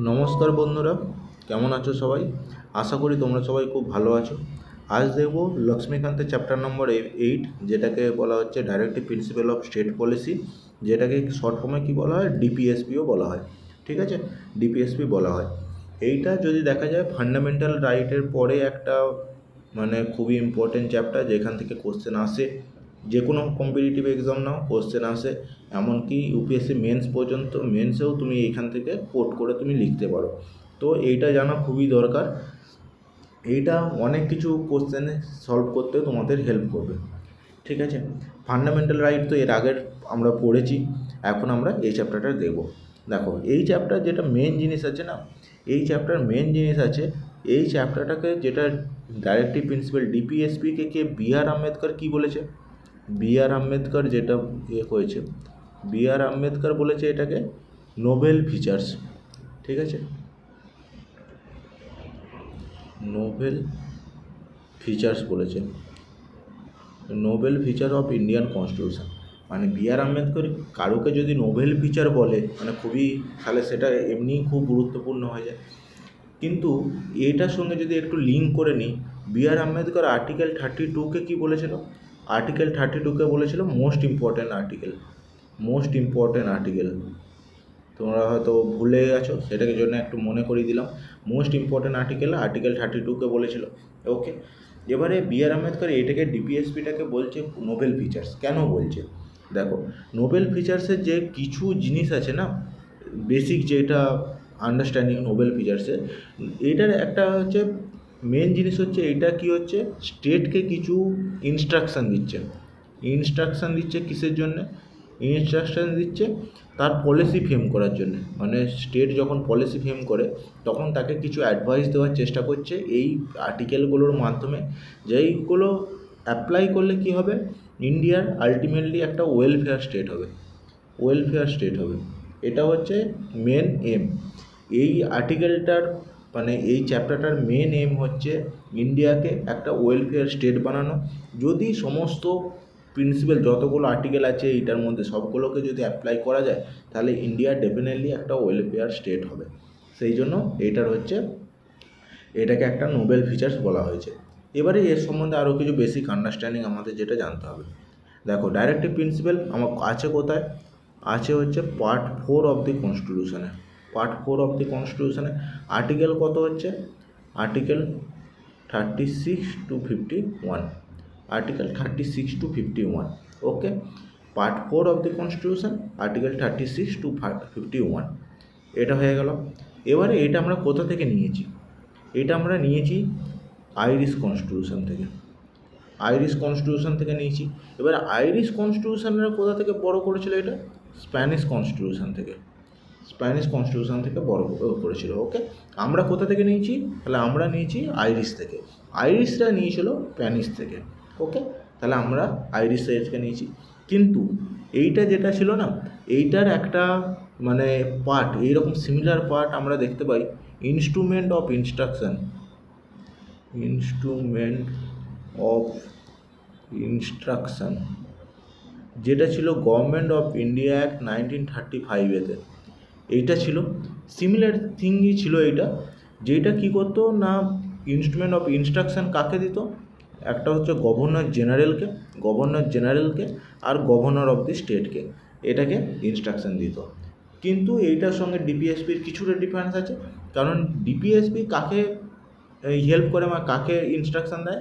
নমস্কার বন্ধুরা, কেমন আছো সবাই? আশা করি তোমরা সবাই খুব ভালো আছো। আজ দেখব লক্ষ্মীকান্তের চ্যাপ্টার নম্বর 8, যেটাকে বলা হচ্ছে directive principle of state policy, যেটাকে শর্ট ফর্মে কী বলা হয়, ডিপিএসপিও বলা হয়। ঠিক আছে, ডিপিএসপি বলা হয়। এইটা যদি দেখা যায় ফান্ডামেন্টাল রাইটের পরে একটা খুবই ইম্পর্টেন্ট চ্যাপ্টার, যেখান থেকে কোশ্চেন আসে। যে কোনো কম্পিটিটিভ এক্সাম নাও কোশ্চেন আসে, এমনকি ইউপিএসসি মেন্স পর্যন্ত, মেন্সেও তুমি এইখান থেকে কোট করে তুমি লিখতে পারো। তো এইটা জানা খুবই দরকার। এইটা অনেক কিছু কোশ্চেনে সলভ করতে তোমাদের হেল্প করবে। ঠিক আছে, ফান্ডামেন্টাল রাইট তো এর আগের আমরা পড়েছি, এখন আমরা এই চ্যাপ্টারটা দেখব। দেখো, এই চ্যাপ্টার যেটা মেন জিনিস আছে না, এই চ্যাপ্টার মেন জিনিস আছে, এই চ্যাপ্টারটাকে যেটা ডাইরেক্টিভ প্রিন্সিপাল ডিপিএসপিকে কে বি.আর. আম্বেদকর কী বলেছে? বি.আর. আম্বেদকর যেটা হয়েছে, বি.আর. আম্বেদকর বলেছে এটাকে নোবেল ফিচার্স। ঠিক আছে, নোবেল ফিচার্স বলেছে, novel feature of Indian constitution. B R. Ambedkar কারোকে যদি নোবেল ফিচার বলে খুবই, তাহলে সেটা এমনিই খুব গুরুত্বপূর্ণ হয়ে যায়। কিন্তু এটার সঙ্গে যদি একটু লিঙ্ক করে নিই, বি.আর. আম্বেদকর আর্টিকেল 32কে কী বলেছিল? আর্টিকেল 32কে বলেছিল most important article. Most important article তোমরা হয়তো ভুলে গেছো, সেটাকে জন্য একটু মনে করিয়ে দিলাম। মোস্ট ইম্পর্ট্যান্ট আর্টিকেল 32কে বলেছিল। ওকে, এবারে বি.আর. আম্বেদকর এটাকে ডিপিএসপিটাকে বলছে নোবেল ফিচার্স। কেন বলছে? দেখো, নোবেল ফিচার্সের যে কিছু জিনিস আছে না, বেসিক যেটা আন্ডারস্ট্যান্ডিং নোবেল ফিচার্সের, এটার একটা হচ্ছে মেন জিনিস হচ্ছে, এটা কি হচ্ছে, স্টেটকে কিছু ইনস্ট্রাকশান দিচ্ছে। ইনস্ট্রাকশান দিচ্ছে কিসের জন্যে? ইনস্ট্রাকশান দিচ্ছে তার পলিসি ফ্রেম করার জন্য। স্টেট যখন পলিসি ফ্রেম করে, তখন তাকে কিছু অ্যাডভাইস দেওয়ার চেষ্টা করছে এই আর্টিকেলগুলোর মাধ্যমে, যেইগুলো অ্যাপ্লাই করলে কি হবে, ইন্ডিয়ার আলটিমেটলি একটা ওয়েলফেয়ার স্টেট হবে। ওয়েলফেয়ার স্টেট হবে, এটা হচ্ছে মেন এম। এই আর্টিকেলটার এই চ্যাপ্টারটার মেন এম হচ্ছে ইন্ডিয়াকে একটা ওয়েলফেয়ার স্টেট বানানো। যদি সমস্ত প্রিন্সিপাল যতগুলো আর্টিকেল আছে এইটার মধ্যে সবগুলোকে যদি অ্যাপ্লাই করা যায়, তাহলে ইন্ডিয়া ডেফিনেটলি একটা ওয়েলফেয়ার স্টেট হবে। সেই জন্য এটাকে একটা নোবেল ফিচার্স বলা হয়েছে। এবারে এর সম্বন্ধে আরও কিছু বেসিক আন্ডারস্ট্যান্ডিং আমাদের যেটা জানতে হবে। দেখো, ডাইরেক্টিভ প্রিন্সিপাল আমার আছে কোথায়? আছে হচ্ছে পার্ট 4 অফ দি কনস্টিটিউশনে। পার্ট 4 অফ দি কনস্টিটিউশনে আর্টিকেল কত হচ্ছে? Article 36 to 51। Article 36 to 51। Okay, part 4 of the constitution, article 36 to 51। এটা হয়ে গেল। এবারে এটা আমরা কোথা থেকে নিয়েছি? এটা আমরা নিয়েছি আইরিশ কনস্টিটিউশন থেকে। আইরিশ কনস্টিটিউশন থেকে নিয়েছি। এবার আইরিশ কনস্টিটিউশনরা কোথা থেকে বড় করেছিল? এটা স্প্যানিশ কনস্টিটিউশন থেকে। স্প্যানিশ কনস্টিটিউশন থেকে বড় করেছিল। ওকে, আমরা কোথা থেকে নিয়েছি? তাহলে আমরা নিয়েছি আইরিশ থেকে। আইরিশরা নিয়েছিল স্প্যানিশ থেকে। ওকে, তাহলে আমরা আইরিশ থেকে নিয়েছি। কিন্তু এইটা যেটা ছিল না, এইটার একটা পার্ট, এইরকম সিমিলার পার্ট আমরা দেখতে পাই instrument of instruction. Instrument of instruction যেটা ছিল গভর্নমেন্ট অফ ইন্ডিয়া অ্যাক্ট 1935-এতে। এইটা ছিল সিমিলার থিংই ছিল এইটা, যেটা কী করতো না, ইনস্ট্রুমেন্ট অফ ইনস্ট্রাকশন কাকে দিত? একটা হচ্ছে গভর্নর জেনারেলকে আর গভর্নর অফ দি স্টেটকে এটাকে ইনস্ট্রাকশন দিত। কিন্তু এইটার সঙ্গে ডিপিএসপির কিছুটা ডিফারেন্স আছে, কারণ ডিপিএসপি কাকে হেল্প করে কাকে ইনস্ট্রাকশন দেয়?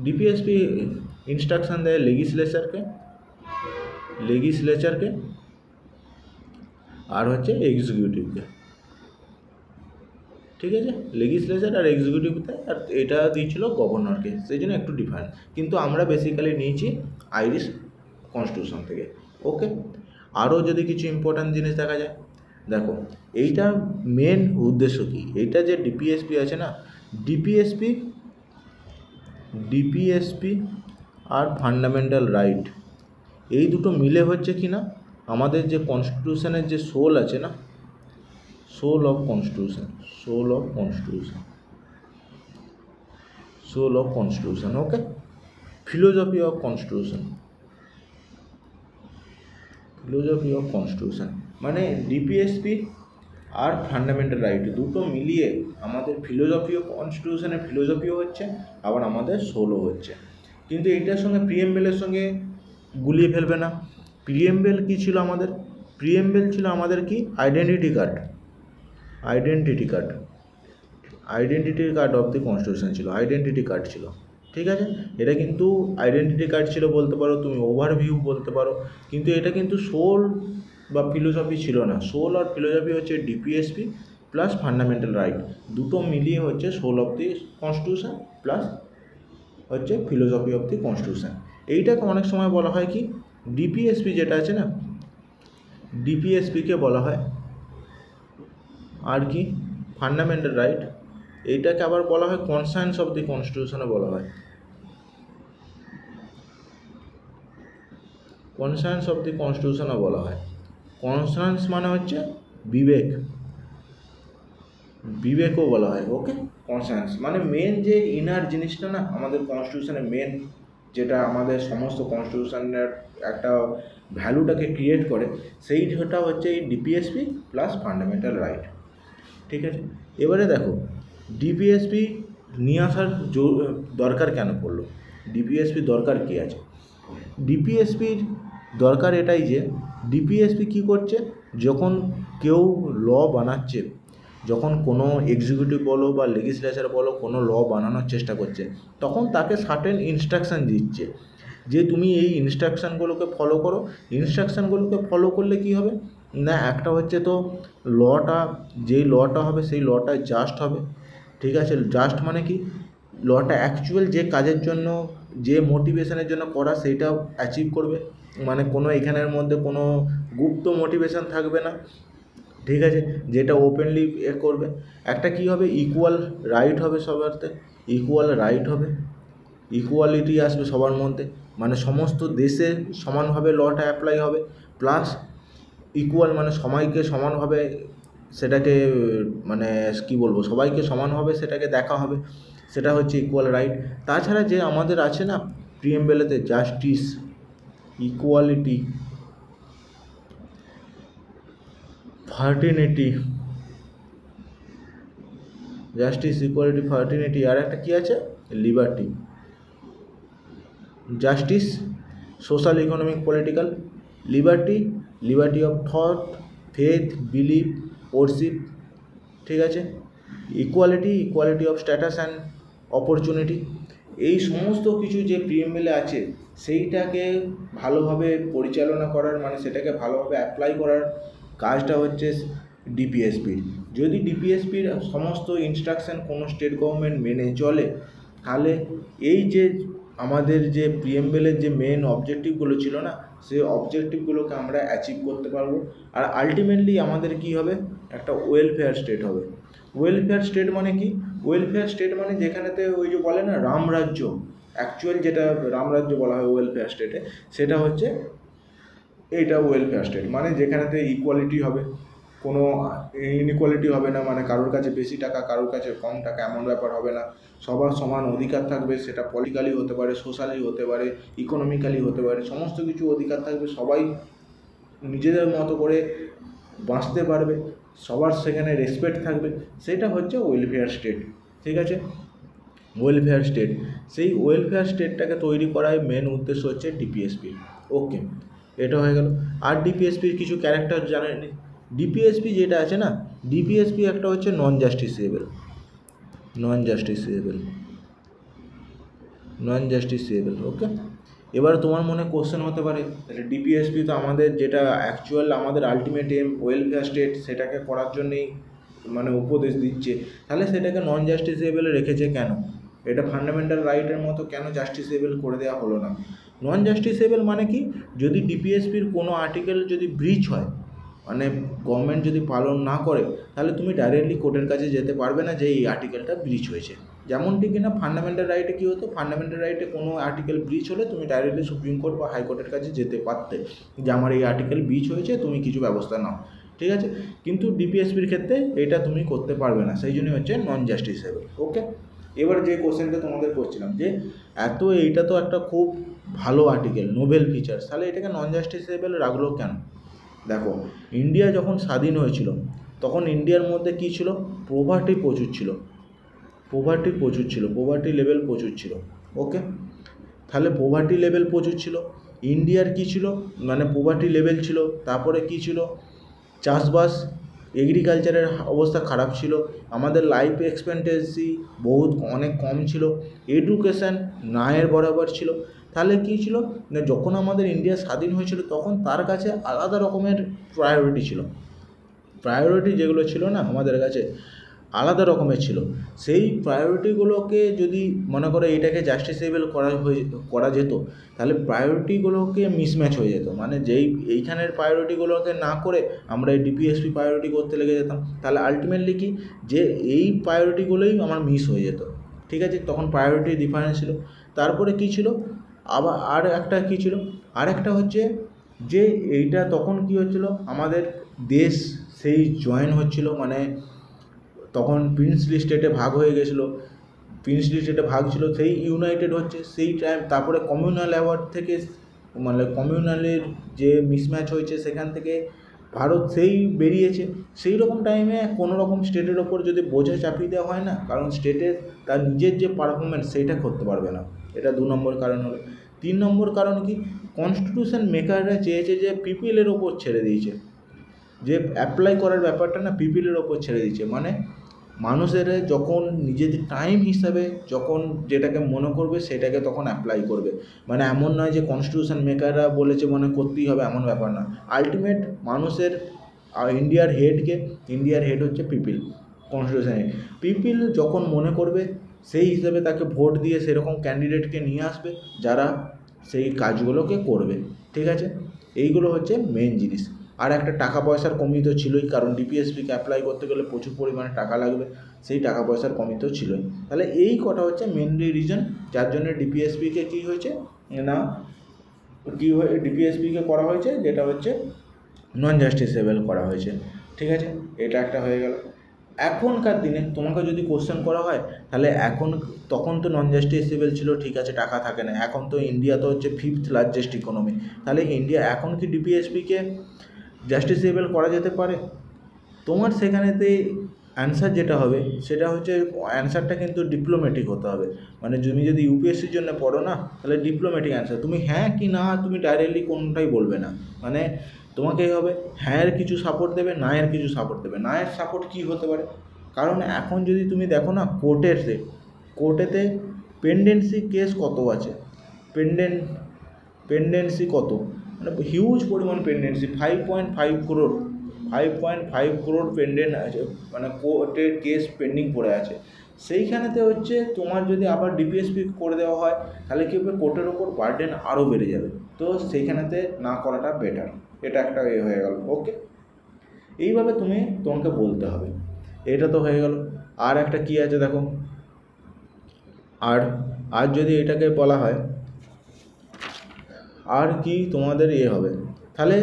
ডিপিএসপি ইনস্ট্রাকশন দেয় লেজিসলেচারকে আর হচ্ছে এক্সিকিউটিভকে। ঠিক আছে, লেজিসলেচার আর এক্সিকিউটিভকে, আর এটা দিয়েছিল গভর্নরকে, সেই জন্য একটু ডিফারেন্ট। কিন্তু আমরা বেসিক্যালি নিয়েছি আইরিশ কনস্টিটিউশন থেকে। ওকে, আরও যদি কিছু ইম্পর্ট্যান্ট জিনিস দেখা যায়, দেখো এইটার মেন উদ্দেশ্য কী? এইটা যে ডিপিএসপি আছে না, ডিপিএসপি আর ফান্ডামেন্টাল রাইট, এই দুটো মিলে হচ্ছে কি না, আমাদের যে কনস্টিটিউশনের যে সোল আছে না, soul of constitution. Okay, philosophy of constitution. DPSP আর ফান্ডামেন্টাল রাইট, দুটো মিলিয়ে আমাদের ফিলোসফিও, কনস্টিটিউশনের ফিলোসফিও হচ্ছে, আবার আমাদের সোলও হচ্ছে। কিন্তু এইটার সঙ্গে প্রিএমবেলের সঙ্গে গুলিয়ে ফেলবে না। প্রিএমবেল কী ছিল আমাদের? প্রিএমবেল ছিল আমাদের কি? Identity card of the constitution ছিল, আইডেন্টিটি কার্ড ছিল। ঠিক আছে, এটা কিন্তু আইডেন্টিটি কার্ড ছিল বলতে পারো, তুমি ওভারভিউ বলতে পারো, কিন্তু এটা কিন্তু সোল বা ফিলোসফি ছিল না। সোল আর ফিলোসফি হচ্ছে ডিপিএসপি প্লাস ফান্ডামেন্টাল রাইট, দুটো মিলিয়ে হচ্ছে soul of the constitution plus হচ্ছে ফিলোসফি অফ দি কনস্টিটিউশন। এইটাকে অনেক সময় বলা হয় কি, ডিপিএসপি যেটা আছে না, ডিপিএসপিকে বলা হয় আর কি ফান্ডামেন্টাল রাইট, এইটাকে আবার বলা হয় কনসার্নস অফ দি কনস্টিটিউশনে বলা হয়। কনসার্নস অফ দি কনস্টিটিউশনে বলা হয়। কনসার্নস মানে হচ্ছে বিবেকও বলা হয়। ওকে, কনসার্নস মানে মেন যে ইনার জিনিসটা না আমাদের কনস্টিটিউশনের মেন, যেটা আমাদের সমস্ত কনস্টিটিউশনের একটা ভ্যালুটাকে ক্রিয়েট করে, সেইটা হচ্ছে এই ডিপিএসপি প্লাস ফান্ডামেন্টাল রাইট। ঠিক আছে, এবারে দেখো ডিপিএসপি নিয়ে আসার দরকার কেন পড়লো, ডিপিএসপির দরকার কী আছে? ডিপিএসপির দরকার এটাই যে ডিপিএসপি কী করছে, যখন কেউ ল বানাচ্ছে, যখন কোনো এক্সিকিউটিভ বলো বা লেজিসলেচার বলো কোনো ল বানানোর চেষ্টা করছে, তখন তাকে সার্টেন ইনস্ট্রাকশান দিচ্ছে যে তুমি এই ইনস্ট্রাকশানগুলোকে ফলো করো। ইনস্ট্রাকশানগুলোকে ফলো করলে কী হবে না, একটা হচ্ছে তো লটা, যেই লটা হবে সেই লটা জাস্ট হবে। ঠিক আছে, জাস্ট মানে কি, লটা অ্যাকচুয়াল যে কাজের জন্য, যে মোটিভেশনের জন্য করা, সেইটা অ্যাচিভ করবে, মানে কোনো এখানের মধ্যে কোনো গুপ্ত মোটিভেশন থাকবে না। ঠিক আছে, যেটা ওপেনলি করবে। একটা কি হবে, ইকুয়াল রাইট হবে, সবারতে ইকুয়াল রাইট হবে, ইকুয়ালিটি আসবে সবার মধ্যে, মানে সমস্ত দেশে সমানভাবে লটা অ্যাপ্লাই হবে। প্লাস ইকুয়াল মানে সবাইকে সমানভাবে সেটাকে, মানে কি বলবো, সবাইকে সমানভাবে সেটাকে দেখা হবে, সেটা হচ্ছে ইকুয়াল রাইট। তাছাড়া যে আমাদের আছে না প্রিএমবেলেতে, জাস্টিস, ইকুয়ালিটি, ফার্টিনিটি, জাস্টিস, ইকুয়ালিটি, ফার্টিনিটি, আর একটা কী আছে, liberty. Justice, social, economic, political. Liberty of thought, faith, believe, worship. ঠিক আছে, equality of status and opportunity. এই সমস্ত কিছু যে প্রিএমবেলে আছে, সেইটাকে ভালোভাবে পরিচালনা করার, মানে সেটাকে ভালোভাবে অ্যাপ্লাই করার কাজটা হচ্ছে ডিপিএসপির। যদি ডিপিএসপির সমস্ত ইনস্ট্রাকশান কোনো স্টেট গভর্নমেন্ট মেনে চলে, তাহলে এই যে আমাদের যে প্রিএমবেলের যে মেন অবজেক্টিভগুলো ছিল না, সেই অবজেক্টিভগুলোকে আমরা অ্যাচিভ করতে পারবো। আর আলটিমেটলি আমাদের কি হবে, একটা ওয়েলফেয়ার স্টেট হবে। ওয়েলফেয়ার স্টেট মানে কি, ওয়েলফেয়ার স্টেট মানে যেখানেতে ওই যে বলে না রামরাজ্য, অ্যাকচুয়াল যেটা রামরাজ্য বলা হয় ওয়েলফেয়ার স্টেটে, সেটা হচ্ছে এইটা ওয়েলফেয়ার স্টেট, মানে যেখানেতে ইকুয়ালিটি হবে, কোনো ইনইকুয়ালিটি হবে না, মানে কারোর কাছে বেশি টাকা কারোর কাছে কম টাকা এমন ব্যাপার হবে না, সবার সমান অধিকার থাকবে, সেটা পলিটিক্যালি হতে পারে, সোশ্যালি হতে পারে, ইকোনমিক্যালি হতে পারে, সমস্ত কিছু অধিকার থাকবে, সবাই নিজেদের মতো করে বাঁচতে পারবে, সবার সেখানে রেসপেক্ট থাকবে, সেটা হচ্ছে ওয়েলফেয়ার স্টেট। ঠিক আছে, ওয়েলফেয়ার স্টেট, সেই ওয়েলফেয়ার স্টেটটাকে তৈরি করার মেন উদ্দেশ্য হচ্ছে ডিপিএসপি। ওকে, এটা হয়ে গেল। আর ডিপিএসপির কিছু ক্যারেক্টার জানেন, ডিপিএসপি যেটা আছে না, ডিপিএসপি একটা হচ্ছে নন জাস্টিসেবল। ওকে, এবার তোমার মনে কোশ্চেন হতে পারে, তাহলে ডিপিএসপি তো আমাদের যেটা অ্যাকচুয়াল আমাদের আলটিমেট এম ওয়েলফেয়ার স্টেট, সেটাকে করার জন্যেই মানে উপদেশ দিচ্ছে, তাহলে সেটাকে নন জাস্টিসেবল রেখেছে কেন? এটা ফান্ডামেন্টাল রাইটের মতো কেন জাস্টিসেবল করে দেওয়া হলো না? নন জাস্টিসেবল মানে কি, যদি ডিপিএসপির কোনো আর্টিকেল যদি ব্রিচ হয়, মানে গভর্নমেন্ট যদি পালন না করে, তাহলে তুমি ডাইরেক্টলি কোর্টের কাছে যেতে পারবে না যে এই আর্টিকেলটা ব্রিচ হয়েছে। যেমনটি কিনা ফান্ডামেন্টাল রাইটে কী হতো, ফান্ডামেন্টাল রাইটে কোনো আর্টিকেল ব্রিচ হলে তুমি ডাইরেক্টলি সুপ্রিম কোর্ট বা হাইকোর্টের কাছে যেতে পারতে যে আমার এই আর্টিকেল ব্রিচ হয়েছে, তুমি কিছু ব্যবস্থা নাও। ঠিক আছে, কিন্তু ডিপিএসপির ক্ষেত্রে এটা তুমি করতে পারবে না, সেই জন্যই হচ্ছে নন জাস্টিসেবল। ওকে, এবার যে কোশ্চেনটা তোমাদের করছিলাম যে এইটা তো একটা খুব ভালো আর্টিকেল, নোবেল ফিচার্স, তাহলে এটাকে নন জাস্টিসেবল রাখলো কেন? দেখো, ইন্ডিয়া যখন স্বাধীন হয়েছিল, তখন ইন্ডিয়ার মধ্যে কী ছিল, পোভার্টি প্রচুর ছিল, পোভার্টি লেভেল প্রচুর ছিল। ওকে, তাহলে পোভার্টি লেভেল প্রচুর ছিল, ইন্ডিয়ার কী ছিল, মানে পোভার্টি লেভেল ছিল, তারপরে কী ছিল, চাষবাস এগ্রিকালচারের অবস্থা খারাপ ছিল, আমাদের লাইফ এক্সপেক্টেন্সি অনেক কম ছিল, এডুকেশান নায়ের বরাবর ছিল। তাহলে কী ছিল না, যখন আমাদের ইন্ডিয়া স্বাধীন হয়েছিল তখন তার কাছে আলাদা রকমের প্রায়োরিটি ছিল, যেগুলো ছিল না আমাদের কাছে আলাদা রকমের ছিল। সেই প্রায়োরিটিগুলোকে যদি মনে করো এটাকে জাস্টিসেবল করা যেত, তাহলে প্রায়োরিটিগুলোকে মিসম্যাচ হয়ে যেত, মানে যেই এইখানের প্রায়োরিটিগুলোকে না করে আমরা এই ডিপিএসপি প্রায়োরিটি করতে লেগে যেতাম, তাহলে আলটিমেটলি কি যে এই প্রায়োরিটিগুলোই আমার মিস হয়ে যেত। ঠিক আছে, তখন প্রায়োরিটি ডিফারেন্স ছিল। তারপরে কী ছিল, আবার আর একটা হচ্ছে যে এইটা তখন কী হচ্ছিল, আমাদের দেশ সেই জয়েন হচ্ছিল, মানে তখন প্রিন্সলি স্টেটে ভাগ হয়ে গেছিলো, ছিল, সেই ইউনাইটেড হচ্ছে সেই টাইম। তারপরে কমিউনাল অ্যাওয়ার্ড থেকে, মানে কমিউনালের যে মিসম্যাচ হয়েছে সেখান থেকে ভারত সেই বেরিয়েছে। সেই রকম টাইমে কোনো রকম স্টেটের ওপর যদি বোঝা চাপিয়ে দেওয়া হয় না, কারণ স্টেটের তার নিজের যে পারফরমেন্স সেইটা করতে পারবে না। এটা 2 নম্বর কারণ হলো। 3 নম্বর কারণ কি, কনস্টিটিউশন মেকাররা চেয়েছে যে পিপিলের ওপর ছেড়ে দিয়েছে, যে অ্যাপ্লাই করার ব্যাপারটা না পিপিলের ওপর ছেড়ে দিয়েছে, মানে মানুষের যখন নিজেদের টাইম হিসাবে যখন যেটাকে মনে করবে সেটাকে তখন অ্যাপ্লাই করবে। মানে এমন নয় যে কনস্টিটিউশন মেকাররা বলেছে মনে করতেই হবে, এমন ব্যাপার না। আলটিমেট মানুষের ইন্ডিয়ার হেড হচ্ছে পিপিল, কনস্টিটিউশন হেড। পিপিল যখন মনে করবে সেই হিসাবে তাকে ভোট দিয়ে সেরকম ক্যান্ডিডেটকে নিয়ে আসবে যারা সেই কাজগুলোকে করবে। ঠিক আছে, এইগুলো হচ্ছে মেন জিনিস। আর একটা টাকা পয়সার কমি তো ছিলই, কারণ ডিপিএসপিকে অ্যাপ্লাই করতে গেলে প্রচুর পরিমাণে টাকা লাগবে, সেই টাকা পয়সার কমি তো ছিলই। তাহলে এই কটা হচ্ছে মেনলি রিজন যার জন্য ডিপিএসপিকে কী হয়েছে না, ডিপিএসপিকে করা হয়েছে, যেটা হচ্ছে নন জাস্টিসেবল করা হয়েছে। ঠিক আছে, এটা একটা হয়ে গেল। এখনকার দিনে তোমাকে যদি কোশ্চেন করা হয়, তাহলে তখন তো নন জাস্টিসেবল ছিল, ঠিক আছে, টাকা থাকে না। এখন তো ইন্ডিয়া তো হচ্ছে 5th লার্জেস্ট ইকোনমি, তাহলে ইন্ডিয়া এখন কি ডিপিএসপিকে জাস্টিসেবল করা যেতে পারে? তোমার সেখানেতে অ্যান্সার যেটা হবে সেটা হচ্ছে, অ্যান্সারটা কিন্তু ডিপ্লোম্যাটিক হতে হবে। মানে তুমি যদি ইউপিএসসির জন্য পড়ো না, তাহলে ডিপ্লোম্যাটিক অ্যান্সার, তুমি হ্যাঁ কি না তুমি ডাইরেক্টলি কোনটাই বলবে না। মানে তোমাকে হবে হ্যাঁর কিছু সাপোর্ট দেবে, না এর কিছু সাপোর্ট দেবে। না এর সাপোর্ট কী হতে পারে, কারণ এখন যদি তুমি দেখো না কোর্টেতে পেন্ডেন্সি কেস কত আছে, পেন্ডেন্সি কত, মানে হিউজ পরিমাণ পেন্ডেন্সি, 5.5 crore পেন্ডেন্ট আছে, মানে কোর্টের কেস পেন্ডিং পড়ে আছে। সেইখানেতে হচ্ছে তোমার যদি আবার ডিপিএসপি করে দেওয়া হয়, তাহলে কী হবে, কোর্টের ওপর বার্ডেন আরও বেড়ে যাবে। তো সেইখানেতে না করাটা বেটার, এটা একটা হয়ে গেল। ওকে, এইভাবে তোমাকে বলতে হবে। এটা তো হয়ে গেল। আর একটা কী আছে দেখো, আর যদি এটাকে বলা হয় আর কি তোমাদের হবে, তাহলে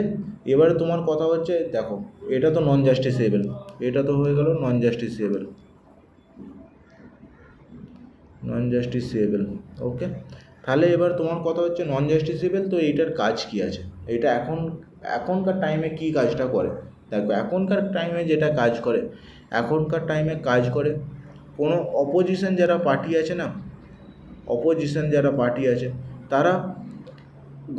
এবারে তোমার কথা হচ্ছে দেখো, এটা তো নন জাস্টিসেবল, এটা তো হয়ে গেল নন জাস্টিসেবল। ওকে, তাহলে এবার তোমার কথা হচ্ছে নন জাস্টিসেবল, তো এইটার কাজ কি আছে, এটা এখনকার টাইমে কি কাজটা করে। দেখো এখনকার টাইমে যেটা কাজ করে, কোনো অপোজিশন যারা পার্টি আছে তারা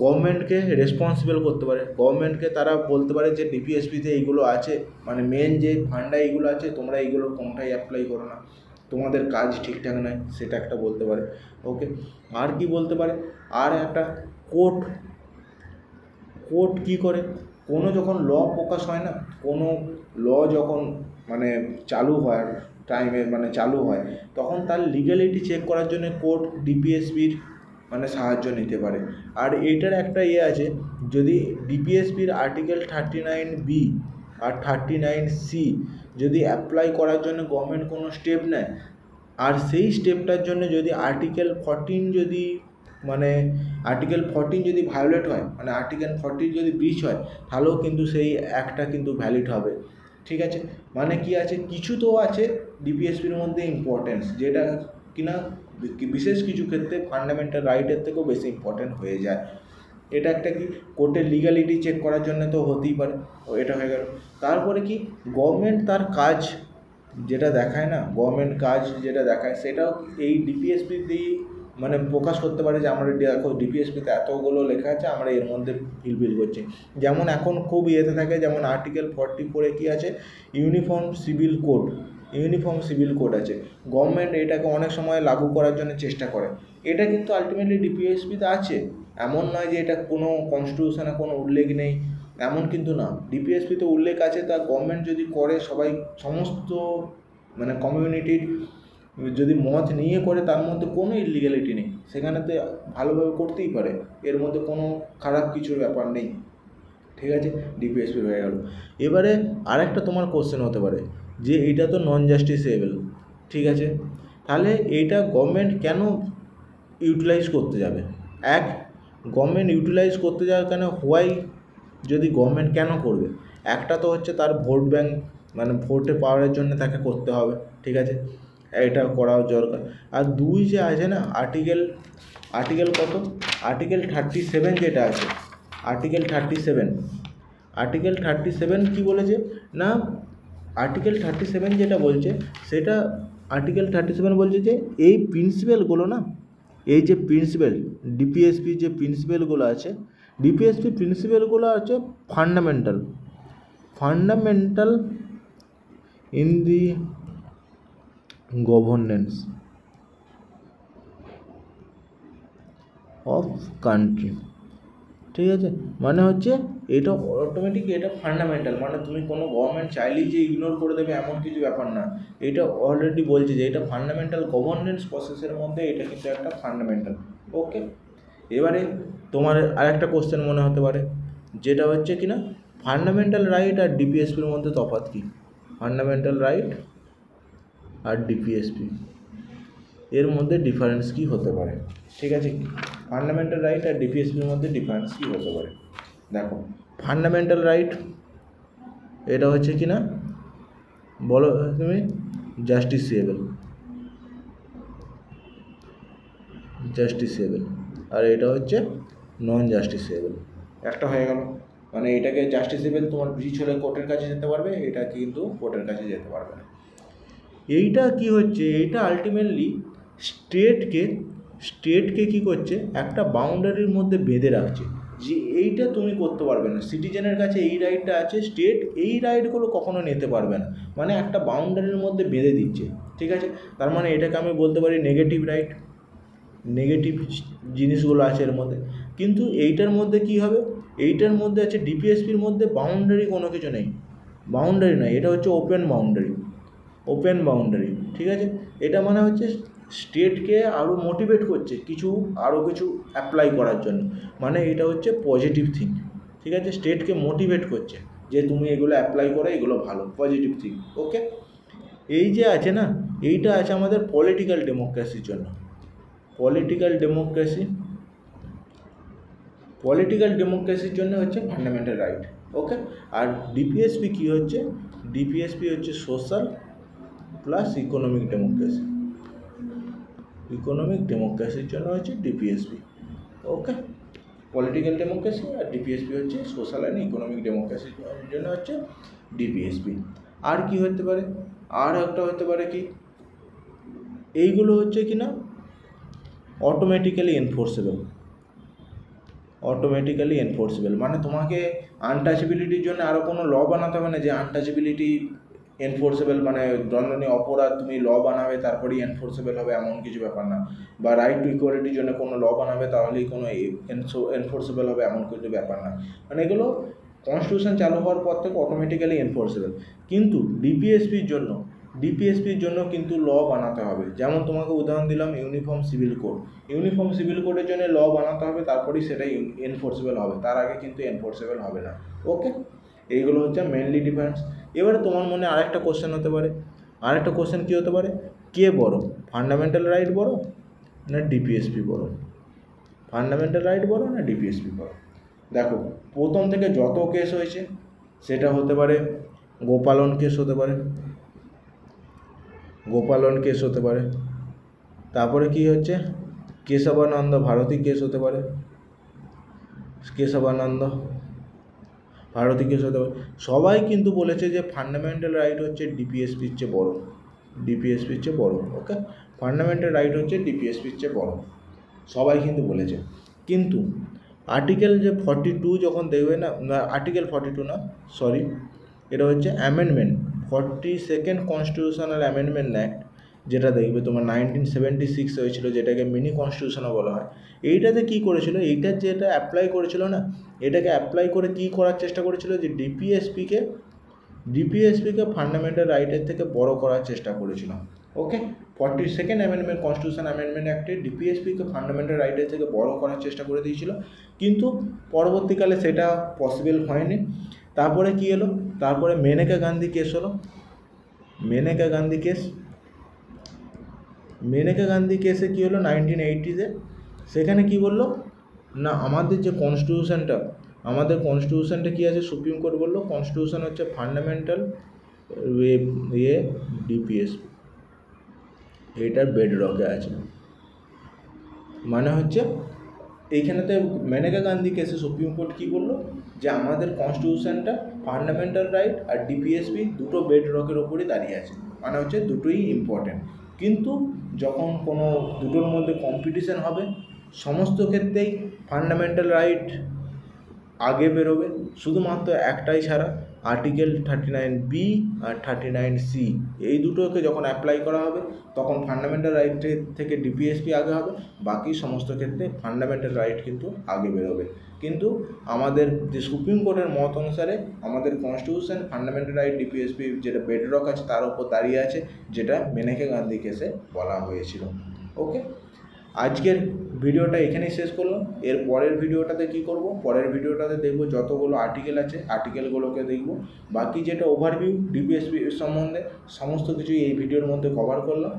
গভর্নমেন্টকে রেসপন্সিবল করতে পারে, গভর্নমেন্টকে তারা বলতে পারে যে ডিপিএসপিতে এইগুলো আছে, মানে মেন যে ফান্ডা এইগুলো আছে, তোমরা এইগুলো কোনটাই অ্যাপ্লাই করো না, তোমাদের কাজ ঠিকঠাক নয়, সেটা একটা বলতে পারে। ওকে, আর কি বলতে পারে, আর একটা কোর্ট কি করে, কোনো যখন ল প্রকাশ হয় না, কোনো ল যখন মানে চালু হয় তখন তার লিগ্যালিটি চেক করার জন্য কোর্ট ডিপিএসপির মানে সাহায্য নিতে পারে। আর এইটার একটা আছে, যদি ডিপিএসপির আর্টিকেল 39B আর 39C যদি অ্যাপ্লাই করার জন্য গভর্নমেন্ট কোনো স্টেপ নেয়, আর সেই স্টেপটার জন্য যদি আর্টিকেল 14 যদি ভায়োলেট হয়, মানে আর্টিকেল 40 যদি ব্রিচ হয়, তাহলেও কিন্তু সেই অ্যাক্টটা কিন্তু ভ্যালিড হবে। ঠিক আছে, মানে কি আছে, কিছু তো আছে ডিপিএসপির মধ্যে ইম্পর্টেন্স, যেটা কিনা বিশেষ কিছু ক্ষেত্রে ফান্ডামেন্টাল রাইটের থেকেও বেশি ইম্পর্টেন্ট হয়ে যায়। এটা একটা কি কোর্টের লিগ্যালিটি চেক করার জন্য তো হতেই পারে, এটা হয়ে গেল। তারপরে কি গভর্নমেন্ট তার কাজ যেটা দেখায় না, গভর্নমেন্ট কাজ যেটা দেখায় সেটাও এই ডিপিএসপি দিয়েই মানে প্রকাশ করতে পারে যে আমরা দেখো ডিপিএসপিতে এতগুলো লেখা আছে, আমরা এর মধ্যে ফিলফিল করছি। যেমন এখন খুব ইয়েতে থাকে, যেমন আর্টিকেল 44-এ কী আছে, uniform civil code, uniform civil code আছে। গভর্নমেন্ট এটাকে অনেক সময় লাগু করার জন্য চেষ্টা করে, এটা কিন্তু আলটিমেটলি ডিপিএসপিতে আছে, এমন নয় যে এটা কোনো কনস্টিটিউশনে কোনো উল্লেখ নেই, এমন কিন্তু না। ডিপিএসপিতে উল্লেখ আছে, তা গভর্নমেন্ট যদি করে সবাই সমস্ত মানে কমিউনিটির যদি মত নিয়ে করে, তার মধ্যে কোনো ইলিগ্যালিটি নেই, সেখানেতে ভালোভাবে করতেই পারে, এর মধ্যে কোনো খারাপ কিছুর ব্যাপার নেই, ঠিক আছে। ডিপিএসপি হয়ে গেল। এবারে আরেকটা তোমার কোশ্চেন হতে পারে যে এইটা তো নন জাস্টিসেবল, ঠিক আছে, তাহলে এইটা গভর্নমেন্ট কেন ইউটিলাইজ করতে যাবে? গভর্নমেন্ট ইউটিলাইজ করতে যাবে কেন, হোয়াই, যদি গভর্নমেন্ট কেন করবে? একটা তো হচ্ছে তার ভোট ব্যাঙ্ক, মানে ভোটে পাওয়ারের জন্য তাকে করতে হবে, ঠিক আছে, এটা করাও দরকার। আর দুই যে আছে না আর্টিকেল কত, আর্টিকেল 37 যেটা আছে, আর্টিকেল 37 কী বলেছে না, আর্টিকেল 37 যেটা বলছে সেটা, আর্টিকেল 37 বলছে যে এই প্রিন্সিপালগুলো না, এই যে প্রিন্সিপাল ডিপিএসপি যে প্রিন্সিপালগুলো আছে, ডিপিএসপি প্রিন্সিপালগুলো আছে fundamental in the governance of country, ঠিক আছে। মানে হচ্ছে এটা অটোমেটিক, এটা ফান্ডামেন্টাল, মানে তুমি কোনো গভর্নমেন্ট চাইলেই যে ইগনোর করে দেবে এমন কিছু ব্যাপার না, এটা অলরেডি বলছে যে এটা ফান্ডামেন্টাল গভর্নেন্স প্রসেসের মধ্যে এটা কিন্তু একটা ফান্ডামেন্টাল, ওকে। এবারে তোমার আরেকটা কোশ্চেন মনে হতে পারে, যেটা হচ্ছে কি না, ফান্ডামেন্টাল রাইট আর ডিপিএসপির মধ্যে তফাৎ কী? ফান্ডামেন্টাল রাইট আর ডিপিএসপি এর মধ্যে ডিফারেন্স কী হতে পারে, ঠিক আছে। ফান্ডামেন্টাল রাইট আর ডিপিএসপির মধ্যে ডিফারেন্স কী হতে পারে? দেখো, ফান্ডামেন্টাল রাইট এটা হচ্ছে কি না, বলো তুমি, জাস্টিসেবল, আর এটা হচ্ছে নন জাস্টিসেবল, একটা হয়ে গেল। মানে এটাকে জাস্টিসেবল তোমার ব্রিচ হলে কোর্টের কাছে যেতে পারবে, এটা কিন্তু কোর্টের কাছে যেতে পারবে না। এইটা কি হচ্ছে, এইটা আলটিমেটলি স্টেটকে কী করছে, একটা বাউন্ডারির মধ্যে বেঁধে রাখছে যে এইটা তুমি করতে পারবে না, সিটিজেনের কাছে এই রাইটটা আছে, স্টেট এই রাইটগুলো কখনো নিতে পারবে না, মানে একটা বাউন্ডারির মধ্যে বেঁধে দিচ্ছে, ঠিক আছে। তার মানে এটাকে আমি বলতে পারি নেগেটিভ রাইট, নেগেটিভ জিনিসগুলো আছে এর মধ্যে। কিন্তু এইটার মধ্যে কি হবে, এইটার মধ্যে আছে ডিপিএসপির মধ্যে বাউন্ডারি কোনো কিছু নেই, বাউন্ডারি নাই, এটা হচ্ছে ওপেন বাউন্ডারি, ঠিক আছে। এটা মানে হচ্ছে স্টেটকে আরও মোটিভেট করছে আরও কিছু অ্যাপ্লাই করার জন্য, মানে এটা হচ্ছে পজিটিভ থিং, ঠিক আছে। স্টেটকে মোটিভেট করছে যে তুমি এগুলো অ্যাপ্লাই করো, এগুলো ভালো, পজিটিভ থিং, ওকে। এই যে আছে না, এইটা আছে আমাদের পলিটিক্যাল ডেমোক্রেসির জন্য, পলিটিক্যাল ডেমোক্রেসির জন্য হচ্ছে ফান্ডামেন্টাল রাইট, ওকে। আর ডিপিএসপি কী হচ্ছে, ডিপিএসপি হচ্ছে সোশ্যাল প্লাস ইকোনমিক ডেমোক্রেসির জন্য হচ্ছে ডিপিএসপি, ওকে। পলিটিক্যাল ডেমোক্রেসি আর ডিপিএসপি হচ্ছে সোশ্যাল অ্যান্ড ইকোনমিক ডেমোক্রেসির জন্য হচ্ছে ডিপিএসপি। আর কি হতে পারে, আর একটা হতে পারে কি, এইগুলো হচ্ছে কি না অটোমেটিক্যালি এনফোর্সেবল, মানে তোমাকে আনটাচেবিলিটির জন্য আরও কোনো ল বানাতে হবে না যে আনটাচেবিলিটি এনফোর্সেবল, মানে দণ্ডনীয় অপরাধ তুমি ল বানাবে তারপরেই এনফোর্সেবল হবে, এমন কিছু ব্যাপার না। বা রাইট টু ইকুয়ালিটির জন্য কোনো ল বানাবে তাহলেই কোনো এনফোর্সেবল হবে, এমন কিছু ব্যাপার না। মানে এগুলো কনস্টিটিউশন চালু হওয়ার পর থেকে অটোমেটিক্যালি এনফোর্সেবল। কিন্তু ডিপিএসপির জন্য কিন্তু ল বানাতে হবে। যেমন তোমাকে উদাহরণ দিলাম ইউনিফর্ম সিভিল কোডের জন্য ল বানাতে হবে, তারপরেই সেটা এনফোর্সেবল হবে, তার আগে কিন্তু এনফোর্সেবল হবে না, ওকে। এইগুলো হচ্ছে মেনলি ডিফারেন্স। এবারে তোমার মনে আরেকটা কোশ্চেন হতে পারে, কী হতে পারে, কে বড়, ফান্ডামেন্টাল রাইট বড় না ডিপিএসপি বড়? ফান্ডামেন্টাল রাইট বড় না ডিপিএসপি বড়? দেখো, প্রথম থেকে যত কেস হয়েছে সেটা হতে পারে গোপালন কেস হতে পারে, তারপরে কি হচ্ছে কেশবানন্দ ভারতী কেস হতে পারে, কেশবানন্দ, ভারতী কেশব, সবাই কিন্তু বলেছে যে ফান্ডামেন্টাল রাইট হচ্ছে ডিপিএসপির চেয়ে বড়, ডিপিএসপির চেয়ে বড়। ওকে, ফান্ডামেন্টাল রাইট হচ্ছে ডিপিএসপির চেয়ে বড়, সবাই কিন্তু বলেছে। কিন্তু আর্টিকেল যে 42 যখন দেখবে না, আর্টিকেল 42 না, সরি, এটা হচ্ছে amendment, 42nd constitutional amendment act, যেটা দেখবে তোমার 1976 হয়েছিল, যেটাকে মিনি কনস্টিটিউশনও বলা হয়। এইটাতে কী করেছিল, এইটার যেটা অ্যাপ্লাই করেছিল না, এটাকে অ্যাপ্লাই করে কী করার চেষ্টা করেছিল, যে ডিপিএসপিকে ফান্ডামেন্টাল রাইটের থেকে বড় করার চেষ্টা করেছিল। Okay, 42nd amendment, constitution amendment অ্যাক্টে ডিপিএসপিকে ফান্ডামেন্টাল রাইটের থেকে বড় করার চেষ্টা করে দিয়েছিল, কিন্তু পরবর্তীকালে সেটা পসিবল হয়নি। তারপরে কী এলো, তারপরে মেনকা গান্ধী কেস হলো, মেনকা গান্ধী কেসে কী হলো 1980-তে, সেখানে কি বললো না, আমাদের যে কনস্টিটিউশনটা কী আছে, সুপ্রিম কোর্ট বললো কনস্টিটিউশন হচ্ছে ফান্ডামেন্টাল ডিপিএসপি, এটার বেড রকে আছে। মানে হচ্ছে এইখানেতে মেনকা গান্ধী কেসে সুপ্রিম কোর্ট কী বললো, যে আমাদের কনস্টিটিউশনটা ফান্ডামেন্টাল রাইট আর ডিপিএসপি দুটো বেড রকের ওপরই দাঁড়িয়ে আছে, মানে হচ্ছে দুটোই ইম্পর্টেন্ট। কিন্তু যখন কোনো দুটোর মধ্যে কম্পিটিশন হবে, সমস্ত ক্ষেত্রেই ফান্ডামেন্টাল রাইট আগে বেরোবে, শুধুমাত্র একটাই ছাড়া, আর্টিকেল 39B আর 39C, এই দুটোকে যখন অ্যাপ্লাই করা হবে তখন ফান্ডামেন্টাল রাইটের থেকে ডিপিএসপি আগে হবে, বাকি সমস্ত ক্ষেত্রে ফান্ডামেন্টাল রাইট কিন্তু আগে বেরোবে। কিন্তু আমাদের যে সুপ্রিম কোর্টের মত অনুসারে আমাদের কনস্টিটিউশন ফান্ডামেন্টাল রাইট ডিপিএসপি যেটা বেডরক আছে তার উপর দাঁড়িয়ে আছে, যেটা মেনকা গান্ধী কেসে বলা হয়েছিল। ওকে, আজকের ভিডিওটা এখানেই শেষ করলাম। এর পরের ভিডিওটাতে কী করব, পরের ভিডিওটাতে দেখব যতগুলো আর্টিকেল আছে আর্টিকেলগুলোকে দেখব, বাকি যেটা ওভারভিউ ডিপিএসপি সম্বন্ধে সমস্ত কিছুই এই ভিডিওর মধ্যে কভার করলাম।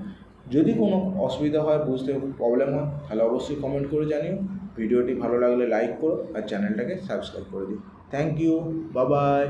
যদি কোনো অসুবিধা হয়, বুঝতে প্রবলেম হয়, তাহলে অবশ্যই কমেন্ট করে জানিও। ভিডিওটি ভালো লাগলে লাইক করো আর চ্যানেলটাকে সাবস্ক্রাইব করে দিও। Thank you, bye by.